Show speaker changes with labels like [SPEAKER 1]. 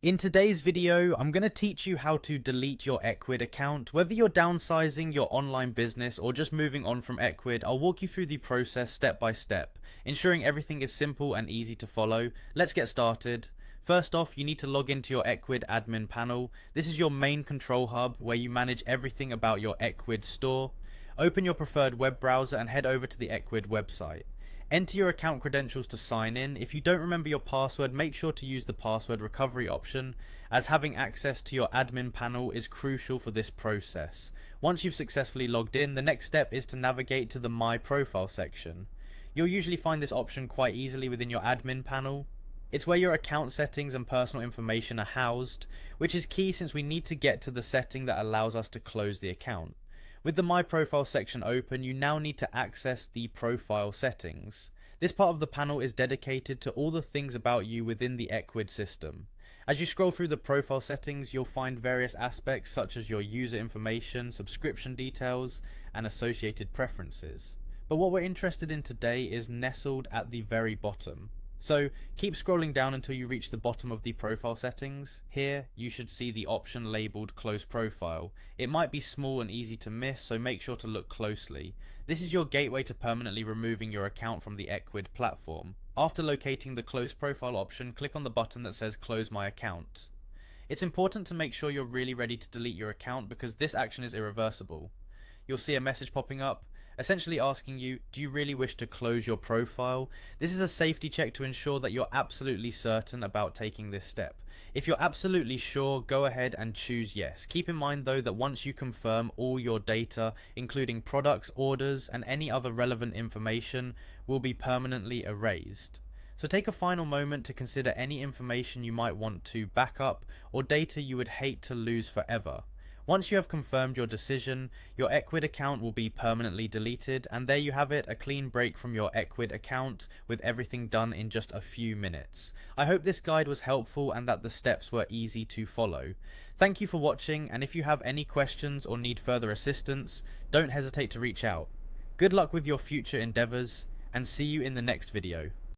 [SPEAKER 1] In today's video, I'm going to teach you how to delete your Ecwid account. Whether you're downsizing your online business or just moving on from Ecwid, I'll walk you through the process step by step, ensuring everything is simple and easy to follow. Let's get started. First off, you need to log into your Ecwid admin panel. This is your main control hub where you manage everything about your Ecwid store. Open your preferred web browser and head over to the Ecwid website. Enter your account credentials to sign in. If you don't remember your password, make sure to use the password recovery option, as having access to your admin panel is crucial for this process. Once you've successfully logged in, the next step is to navigate to the My Profile section. You'll usually find this option quite easily within your admin panel. It's where your account settings and personal information are housed, which is key since we need to get to the setting that allows us to close the account. With the My Profile section open, you now need to access the profile settings. This part of the panel is dedicated to all the things about you within the Ecwid system. As you scroll through the profile settings, you'll find various aspects such as your user information, subscription details, and associated preferences. But what we're interested in today is nestled at the very bottom. So keep scrolling down until you reach the bottom of the profile settings. Here you should see the option labelled Close Profile. It might be small and easy to miss, so make sure to look closely. This is your gateway to permanently removing your account from the Ecwid platform. After locating the Close Profile option, click on the button that says Close My Account. It's important to make sure you're really ready to delete your account because this action is irreversible. You'll see a message popping up, essentially asking you, do you really wish to close your profile? This is a safety check to ensure that you're absolutely certain about taking this step. If you're absolutely sure, go ahead and choose yes. Keep in mind though that once you confirm, all your data, including products, orders, and any other relevant information, will be permanently erased. So take a final moment to consider any information you might want to back up or data you would hate to lose forever. Once you have confirmed your decision, your Ecwid account will be permanently deleted, and there you have it, a clean break from your Ecwid account with everything done in just a few minutes. I hope this guide was helpful and that the steps were easy to follow. Thank you for watching, and if you have any questions or need further assistance, don't hesitate to reach out. Good luck with your future endeavours, and see you in the next video.